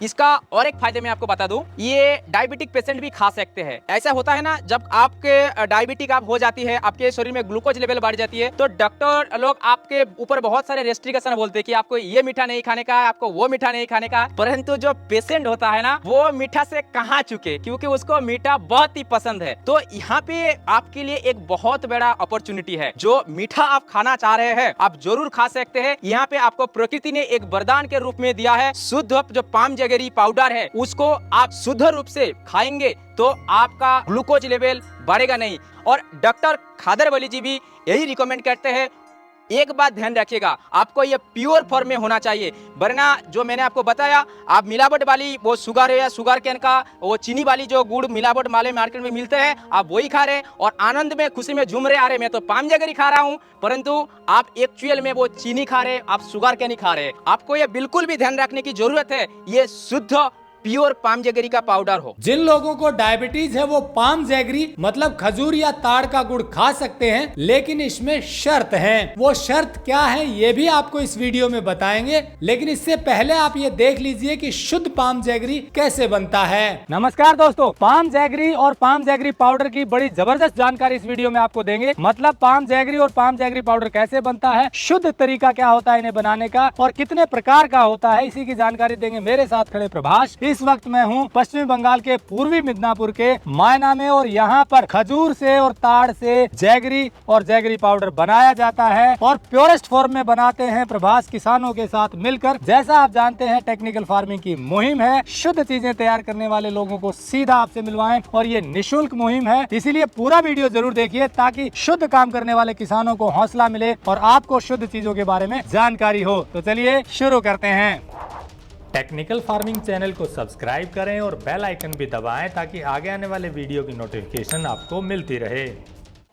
इसका और एक फायदे मैं आपको बता दूं, ये डायबिटिक पेशेंट भी खा सकते हैं। ऐसा होता है ना, जब आपके डायबिटिक आप हो जाती है, आपके शरीर में ग्लूकोज लेवल बढ़ जाती है, तो डॉक्टर लोग आपके ऊपर बहुत सारे रेस्ट्रिक्शन बोलते हैं कि आपको ये मीठा नहीं खाने का है, आपको वो मीठा नहीं खाने का। परंतु जो पेशेंट होता है ना, वो मीठा से कहाँ चुके, क्योंकि उसको मीठा बहुत ही पसंद है। तो यहाँ पे आपके लिए एक बहुत बड़ा अपॉर्चुनिटी है। जो मीठा आप खाना चाह रहे हैं, आप जरूर खा सकते हैं। यहाँ पे आपको प्रकृति ने एक वरदान के रूप में दिया है। शुद्ध जो पाम जगेरी पाउडर है, उसको आप शुद्ध रूप से खाएंगे तो आपका ग्लूकोज लेवल बढ़ेगा नहीं। और डॉक्टर खादर वली जी भी यही रिकमेंड करते हैं। एक बात ध्यान रखिएगा, आपको ये प्योर फॉर्म में होना चाहिए, वरना जो मैंने आपको बताया, आप मिलावट वाली वो शुगर है या शुगर कैन का वो चीनी वाली जो गुड़ मिलावट वाले मार्केट में मिलते हैं, आप वही खा रहे और आनंद में खुशी में झूम रहे, अरे मैं तो पाम जगेरी खा रहा हूँ, परंतु आप एक्चुअल में वो चीनी खा रहे, आप शुगर कैन खा रहे। आपको ये बिल्कुल भी ध्यान रखने की जरूरत है, ये शुद्ध प्योर पाम जगेरी का पाउडर हो। जिन लोगों को डायबिटीज है वो पाम जैगरी मतलब खजूर या ताड़ का गुड़ खा सकते हैं, लेकिन इसमें शर्त है। वो शर्त क्या है ये भी आपको इस वीडियो में बताएंगे, लेकिन इससे पहले आप ये देख लीजिए कि शुद्ध पाम जैगरी कैसे बनता है। नमस्कार दोस्तों, पाम जैगरी और पाम जैगरी पाउडर की बड़ी जबरदस्त जानकारी इस वीडियो में आपको देंगे। मतलब पाम जैगरी और पाम जैगरी पाउडर कैसे बनता है, शुद्ध तरीका क्या होता है इन्हें बनाने का और कितने प्रकार का होता है, इसी की जानकारी देंगे मेरे साथ खड़े प्रभाष। इस वक्त मैं हूँ पश्चिमी बंगाल के पूर्वी मिदनापुर के मायना में और यहाँ पर खजूर से और ताड़ से जैगरी और जैगरी पाउडर बनाया जाता है और प्योरेस्ट फॉर्म में बनाते हैं प्रभास किसानों के साथ मिलकर। जैसा आप जानते हैं टेक्निकल फार्मिंग की मुहिम है, शुद्ध चीजें तैयार करने वाले लोगों को सीधा आपसे मिलवाएं और ये निःशुल्क मुहिम है, इसीलिए पूरा वीडियो जरूर देखिए ताकि शुद्ध काम करने वाले किसानों को हौसला मिले और आपको शुद्ध चीजों के बारे में जानकारी हो। तो चलिए शुरू करते हैं। टेक्निकल फार्मिंग चैनल को सब्सक्राइब करें और बेल आइकन भी दबाएं ताकि आगे आने वाले वीडियो की नोटिफिकेशन आपको मिलती रहे।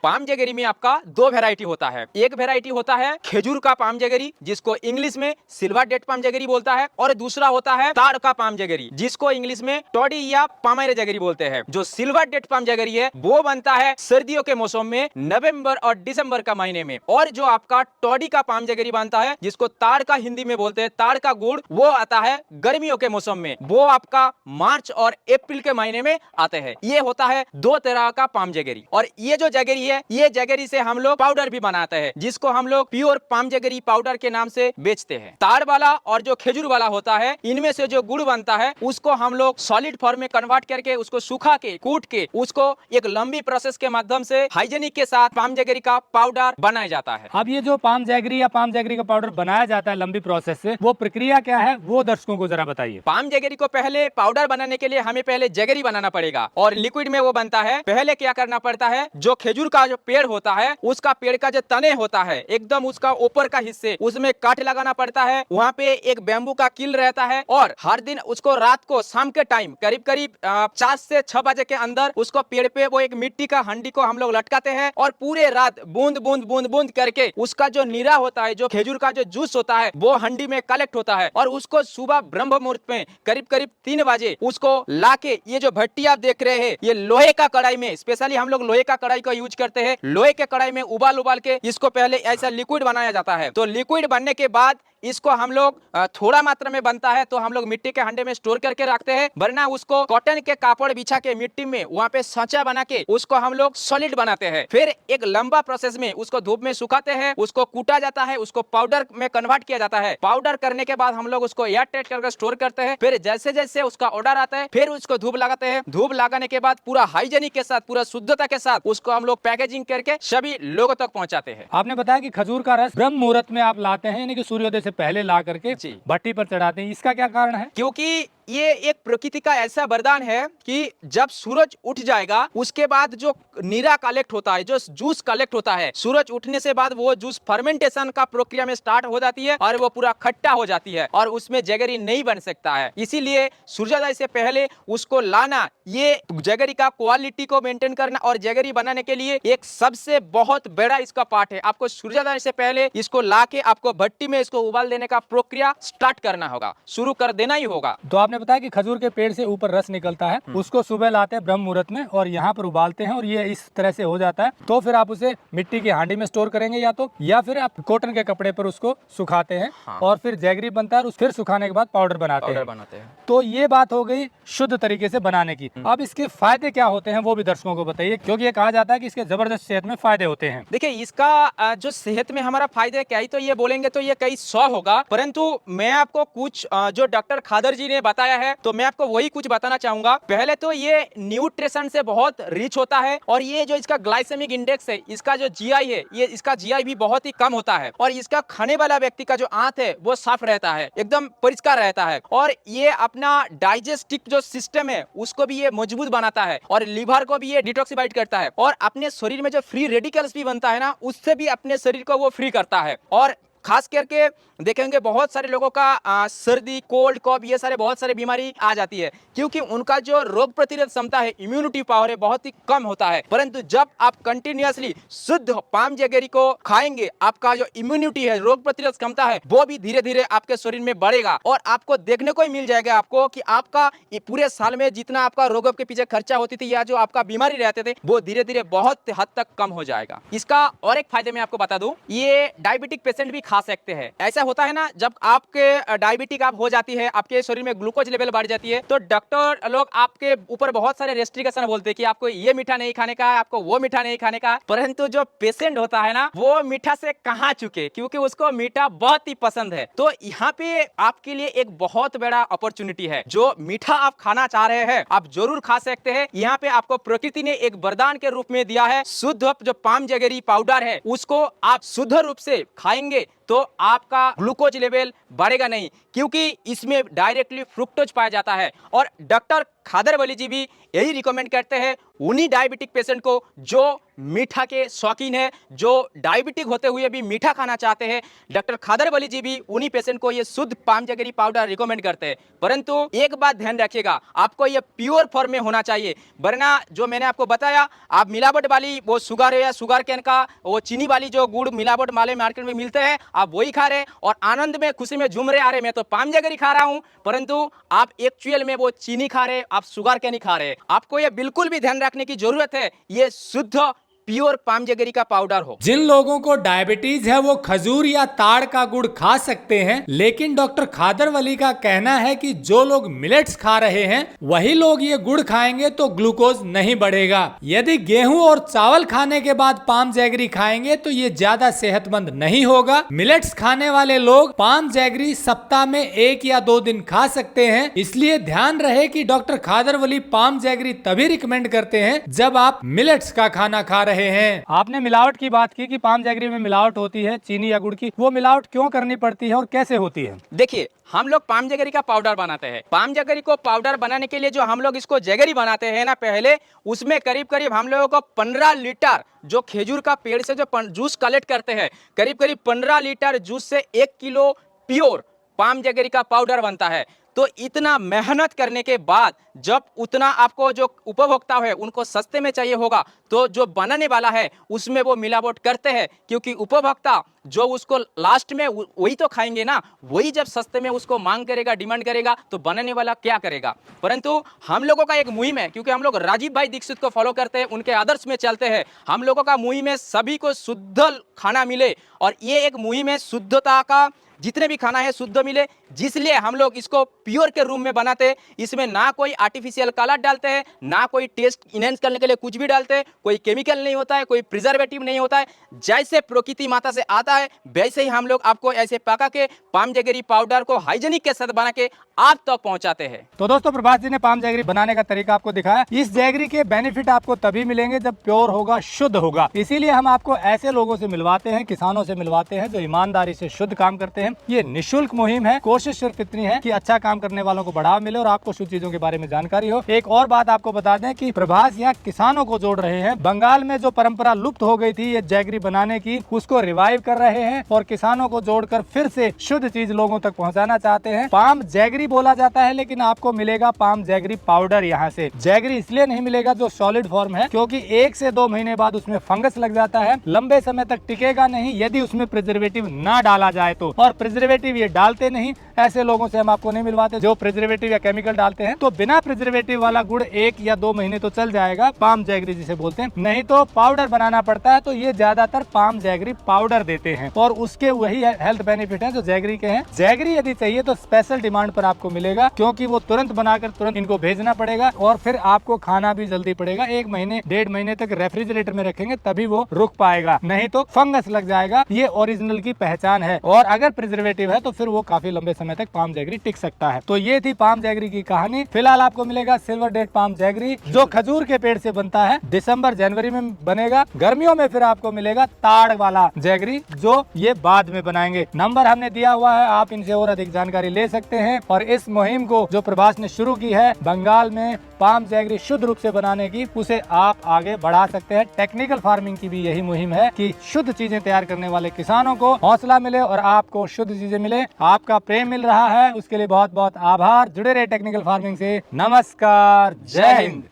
पाम जगेरी में आपका दो वैरायटी होता है। एक वैरायटी होता है खेजूर का पाम जगेरी, जिसको इंग्लिश में सिल्वर डेट पाम जगेरी बोलता है, और दूसरा होता है ताड़ का पाम जगेरी, जिसको इंग्लिश में टोडी या पामारे जगेरी बोलते हैं। जो सिल्वर डेट पाम जगेरी है वो बनता है सर्दियों के मौसम में, नवंबर और दिसंबर का महीने में। और जो आपका टोडी का पाम जगेरी बनता है, जिसको ताड़ का हिंदी में बोलते हैं, ताड़ का गुड़, वो आता है गर्मियों के मौसम में, वो आपका मार्च और अप्रैल के महीने में आते हैं। ये होता है दो तरह का पाम जगेरी। और ये जो जगेरी ये जगेरी से हम लोग पाउडर भी बनाते हैं, जिसको हम लोग प्योर पाम जगेरी पाउडर के नाम से बेचते हैं। ताड़ वाला और जो खेजूर वाला होता है, इनमें से जो गुड़ बनता है उसको हम लोग सॉलिड फॉर्म में कन्वर्ट करके उसको सुखा के कूट के उसको एक लंबी प्रोसेस के माध्यम से हाइजेनिक के साथ पाम जगेरी का पाउडर बनाया जाता है। अब ये जो पाम जैगरी या पाम जैगरी का पाउडर बनाया जाता है लंबी प्रोसेस से, वो प्रक्रिया क्या है वो दर्शकों को जरा बताइए। पाम जगेरी को पहले पाउडर बनाने के लिए हमें पहले जगेरी बनाना पड़ेगा और लिक्विड में वो बनता है। पहले क्या करना पड़ता है, जो खेजूर का जो पेड़ होता है, उसका पेड़ का जो तने होता है एकदम उसका ऊपर का हिस्से, उसमें काट लगाना पड़ता है। वहाँ पे एक बैम्बू का कील रहता है और हर दिन उसको रात को शाम के टाइम करीब करीब 4 से 6 बजे के अंदर उसको पेड़ पे वो एक मिट्टी का हंडी को हम लोग लटकाते हैं और पूरे रात बूंद बूंद बूंद बूंद करके उसका जो नीरा होता है, जो खेजूर का जो जूस होता है, वो हंडी में कलेक्ट होता है और उसको सुबह ब्रह्म मुहूर्त में करीब करीब 3 बजे उसको लाके, ये जो भट्टी आप देख रहे हैं, ये लोहे का कढ़ाई में, स्पेशली हम लोग लोहे का कढ़ाई का यूज करते हैं। लोहे के कढ़ाई में उबाल के इसको पहले ऐसा लिक्विड बनाया जाता है। तो लिक्विड बनने के बाद इसको हम लोग थोड़ा मात्रा में बनता है तो हम लोग मिट्टी के हंडे में स्टोर करके रखते हैं, वरना उसको कॉटन के कापड़ बिछा के मिट्टी में वहाँ पे सांचा बना के उसको हम लोग सॉलिड बनाते हैं। फिर एक लंबा प्रोसेस में उसको धूप में सुखाते हैं, उसको कूटा जाता है, उसको पाउडर में कन्वर्ट किया जाता है। पाउडर करने के बाद हम लोग उसको एयर टाइट करके स्टोर करते हैं। फिर जैसे जैसे उसका ऑर्डर आता है फिर उसको धूप लगाते हैं। धूप लगाने के बाद पूरा हाइजेनिक के साथ, पूरा शुद्धता के साथ उसको हम लोग पैकेजिंग करके सभी लोगों तक पहुँचाते हैं। आपने बताया कि खजूर का रस ब्रह्म मुहूर्त में आप लाते हैं, यानी कि सूर्योदय से पहले ला करके भट्टी पर चढ़ाते हैं, इसका क्या कारण है? क्योंकि ये एक प्रकृति का ऐसा वरदान है कि जब सूरज उठ जाएगा उसके बाद जो नीरा कलेक्ट होता है, जो जूस कलेक्ट होता है, सूरज उठने से बाद वो जूस फर्मेंटेशन का प्रक्रिया में स्टार्ट हो जाती है और वो पूरा खट्टा हो जाती है और उसमें जगेरी नहीं बन सकता है। इसीलिए सूर्योदय से पहले उसको लाना, ये जगेरी का क्वालिटी को मेंटेन करना और जगेरी बनाने के लिए एक सबसे बहुत बड़ा इसका पार्ट है। आपको सूर्योदय से पहले इसको ला के आपको भट्टी में इसको उबाल देने का प्रक्रिया स्टार्ट करना होगा, शुरू कर देना ही होगा। तो आपने बताया कि खजूर के पेड़ से ऊपर रस निकलता है, उसको सुबह लाते हैं ब्रह्म मुहूर्त में और यहाँ पर उबालते हैं और ये इस तरह से हो जाता है। तो फिर आप उसे मिट्टी की हांडी में स्टोर करेंगे या फिर आप कॉटन के कपड़े पर उसको सुखाते हैं और फिर जैगरी बनता है और फिर सुखाने के बाद पाउडर बनाते हैं। तो ये बात हो गई शुद्ध तरीके से बनाने की। अब इसके फायदे क्या होते हैं वो भी दर्शकों को बताइए, क्योंकि ये कहा जाता है कि इसके जबरदस्त सेहत में फायदे होते हैं। देखिए इसका जो सेहत में हमारा फायदा क्या ही तो ये बोलेंगे तो ये कई 100 होगा, परंतु मैं आपको कुछ जो डॉक्टर खादर जी ने बताया है तो मैं आपको वही कुछ बताना चाहूंगा। पहले तो ये न्यूट्रिशन से बहुत रिच होता है और ये जो इसका ग्लाइसेमिक इंडेक्स है, इसका जो जीआई है, ये इसका जीआई भी बहुत ही कम होता है और इसका खाने वाला व्यक्ति का जो आंत है वो साफ रहता है, एकदम परिष्कार रहता है और ये अपना डाइजेस्टिक जो सिस्टम है उसको भी ये मजबूत बनाता है और लीवर को भी ये डिटॉक्सिफाइड करता है और अपने शरीर में जो फ्री रेडिकल्स भी बनता है ना, उससे भी अपने शरीर को वो फ्री करता है। और खास करके देखेंगे बहुत सारे लोगों का सर्दी, कोल्ड, कॉफ, ये सारे बहुत सारे बीमारी आ जाती है क्योंकि उनका जो रोग प्रतिरोधक क्षमता है, इम्यूनिटी पावर है, बहुत ही कम होता है। परंतु जब आप कंटिन्यूअसली शुद्ध पाम जैगरी को खाएंगे, आपका जो इम्यूनिटी है, रोग प्रतिरोधक क्षमता है, वो भी धीरे धीरे आपके शरीर में बढ़ेगा और आपको देखने को ही मिल जाएगा आपको कि आपका पूरे साल में जितना आपका रोगों के पीछे खर्चा होती थी या जो आपका बीमारी रहते थे वो धीरे धीरे बहुत हद तक कम हो जाएगा। इसका और एक फायदे मैं आपको बता दूं, ये डायबिटिक पेशेंट भी खा सकते हैं। ऐसा होता है ना, जब आपके डायबिटिक आप हो जाती है, आपके शरीर में ग्लूकोज लेवल बढ़ जाती है तो डॉक्टर लोग आपके ऊपर बहुत सारे रेस्ट्रिक्शन बोलते हैं कि आपको ये मीठा नहीं खाने का है, आपको वो मीठा नहीं खाने का है। परंतु जो पेशेंट होता है ना, वो मीठा से कहां चुके, क्योंकि उसको मीठा बहुत ही पसंद है। तो यहाँ पे आपके लिए एक बहुत बड़ा अपॉर्चुनिटी है। जो मीठा आप खाना चाह रहे हैं आप जरूर खा सकते हैं। यहाँ पे आपको प्रकृति ने एक वरदान के रूप में दिया है। शुद्ध जो पाम जैगरी पाउडर है उसको आप शुद्ध रूप से खाएंगे तो आपका ग्लूकोज लेवल बढ़ेगा नहीं, क्योंकि इसमें डायरेक्टली फ्रुक्टोज पाया जाता है। और डॉक्टर खादर वली जी भी यही रिकमेंड करते हैं उन्हीं डायबिटिक पेशेंट को जो मीठा के शौकीन है, जो डायबिटिक होते हुए भी मीठा खाना चाहते हैं। डॉक्टर खादर वली जी भी उन्हीं पेशेंट को ये शुद्ध पाम जैगरी पाउडर रिकमेंड करते हैं। परंतु एक बात ध्यान रखिएगा, आपको ये प्योर फॉर्म में होना चाहिए, वरना जो मैंने आपको बताया, आप मिलावट वाली वो शुगर है या शुगर कैन का वो चीनी वाली जो गुड़ मिलावट वाले मार्केट में मिलते हैं, आप वही खा रहे और आनंद में खुशी में झूम रहे, आ रहे मैं तो पाम जैगरी खा रहा हूं, परंतु आप एक्चुअल में वो चीनी खा रहे, आप शुगर कैन खा रहे। आपको ये बिल्कुल भी ध्यान रखने की जरूरत है ये शुद्ध प्योर पाम जैगरी का पाउडर हो। जिन लोगों को डायबिटीज है वो खजूर या ताड़ का गुड़ खा सकते हैं, लेकिन डॉक्टर खादर वली का कहना है कि जो लोग मिलेट्स खा रहे हैं वही लोग ये गुड़ खाएंगे तो ग्लूकोज नहीं बढ़ेगा। यदि गेहूं और चावल खाने के बाद पाम जैगरी खाएंगे तो ये ज्यादा सेहतमंद नहीं होगा। मिलेट्स खाने वाले लोग पाम जैगरी सप्ताह में 1 या 2 दिन खा सकते हैं। इसलिए ध्यान रहे कि डॉक्टर खादर वली पाम जैगरी तभी रिकमेंड करते हैं जब आप मिलेट्स का खाना खा रहे हैं। आपने मिलावट की बात की कि पाम जैगरी में मिलावट होती है चीनी या गुड़ की, वो मिलावट क्यों करनी पड़ती है और कैसे होती है? देखिए, हम लोग पाम जैगरी का पाउडर बनाते हैं। पाम जैगरी को पाउडर बनाने के लिए जो हम लोग इसको जैगरी बनाते हैं ना, पहले उसमें करीब करीब हम लोगों को 15 लीटर जो खेजूर का पेड़ से जो जूस कलेक्ट करते हैं, करीब करीब 15 लीटर जूस से 1 किलो प्योर पाम जैगरी का पाउडर बनता है। तो इतना मेहनत करने के बाद जब उतना आपको जो उपभोक्ता है उनको सस्ते में चाहिए होगा, तो जो बनाने वाला है उसमें वो मिलावट करते हैं, क्योंकि उपभोक्ता जो उसको लास्ट में वही तो खाएंगे ना, वही जब सस्ते में उसको मांग करेगा, डिमांड करेगा, तो बनाने वाला क्या करेगा। परंतु हम लोगों का एक मुहिम है, क्योंकि हम लोग राजीव भाई दीक्षित को फॉलो करते हैं, उनके आदर्श में चलते हैं। हम लोगों का मुहिम है सभी को शुद्ध खाना मिले, और ये एक मुहिम है शुद्धता का, जितने भी खाना है शुद्ध मिले, जिसलिए हम लोग इसको प्योर के रूम में बनाते हैं। इसमें ना कोई आर्टिफिशियल कलर डालते हैं, ना कोई टेस्ट इनहेंस करने के लिए कुछ भी डालते हैं, कोई केमिकल नहीं होता है, कोई प्रिजर्वेटिव नहीं होता है। जैसे प्रकृति माता से आता है वैसे ही हम लोग आपको ऐसे पका के पाम जैगरी पाउडर को हाइजेनिक के साथ बना के आप तक पहुंचाते हैं। तो दोस्तों, प्रभास जी ने पाम जैगरी बनाने का तरीका आपको दिखाया। इस जैगरी के बेनिफिट आपको तभी मिलेंगे जब प्योर होगा, शुद्ध होगा। इसीलिए हम आपको ऐसे लोगों से मिलवाते हैं, किसानों से मिलवाते हैं जो ईमानदारी से शुद्ध काम करते हैं। ये निःशुल्क मुहिम है। कोशिश सिर्फ इतनी है कि अच्छा काम करने वालों को बढ़ावा मिले और आपको शुद्ध चीजों के बारे में जानकारी हो। एक और बात आपको बता दें कि प्रभास यहाँ किसानों को जोड़ रहे हैं। बंगाल में जो परंपरा लुप्त हो गई थी ये जैगरी बनाने की, उसको रिवाइव कर रहे हैं और किसानों को जोड़कर फिर से शुद्ध चीज लोगों तक पहुँचाना चाहते हैं। पाम जैगरी बोला जाता है, लेकिन आपको मिलेगा पाम जैगरी पाउडर। यहाँ से जैगरी इसलिए नहीं मिलेगा जो सॉलिड फॉर्म है, क्योंकि 1 से 2 महीने बाद उसमें फंगस लग जाता है, लंबे समय तक टिकेगा नहीं यदि उसमें प्रिजर्वेटिव ना डाला जाए तो। और प्रिजर्वेटिव ये डालते नहीं, ऐसे लोगों से हम आपको नहीं मिलवाते जो प्रिजर्वेटिव या केमिकल डालते हैं। तो बिना प्रिजर्वेटिव वाला गुड़ 1 या 2 महीने तो चल जाएगा, पाम जैगरी जिसे बोलते हैं। नहीं तो पाउडर बनाना पड़ता है, तो ये ज्यादातर पाम जैगरी पाउडर देते हैं और उसके वही हेल्थ बेनिफिट है जो जैगरी के हैं। जैगरी यदि चाहिए तो स्पेशल डिमांड पर आपको मिलेगा, क्योंकि वो तुरंत बनाकर तुरंत इनको भेजना पड़ेगा और फिर आपको खाना भी जल्दी पड़ेगा। 1 महीने 1.5 महीने तक रेफ्रिजरेटर में रखेंगे तभी वो रुक पाएगा, नहीं तो फंगस लग जाएगा। ये ओरिजिनल की पहचान है। और अगर प्रिजर्वेटिव है तो फिर वो काफी लंबे समय तक पाम जैगरी टिक सकता है। तो ये थी पाम जैगरी की कहानी। फिलहाल आपको मिलेगा सिल्वर डेट पाम जैगरी जो खजूर के पेड़ से बनता है, दिसंबर जनवरी में बनेगा। गर्मियों में फिर आपको मिलेगा ताड़ वाला जैगरी जो ये बाद में बनाएंगे। नंबर हमने दिया हुआ है, आप इनसे और अधिक जानकारी ले सकते हैं। और इस मुहिम को जो प्रभास ने शुरू की है बंगाल में पाम जैगरी शुद्ध रूप से बनाने की, उसे आप आगे बढ़ा सकते हैं। टेक्निकल फार्मिंग की भी यही मुहिम है कि शुद्ध चीजें तैयार करने वाले किसानों को हौसला मिले और आपको शुद्ध चीजें मिले। आपका प्रेम मिल रहा है, उसके लिए बहुत बहुत आभार। जुड़े रहे टेक्निकल फार्मिंग से। नमस्कार, जय हिंद।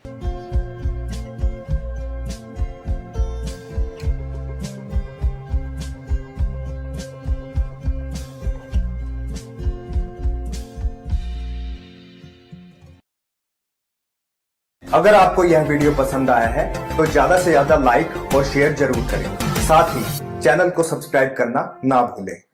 अगर आपको यह वीडियो पसंद आया है तो ज्यादा से ज्यादा लाइक और शेयर जरूर करें। साथ ही चैनल को सब्सक्राइब करना ना भूलें।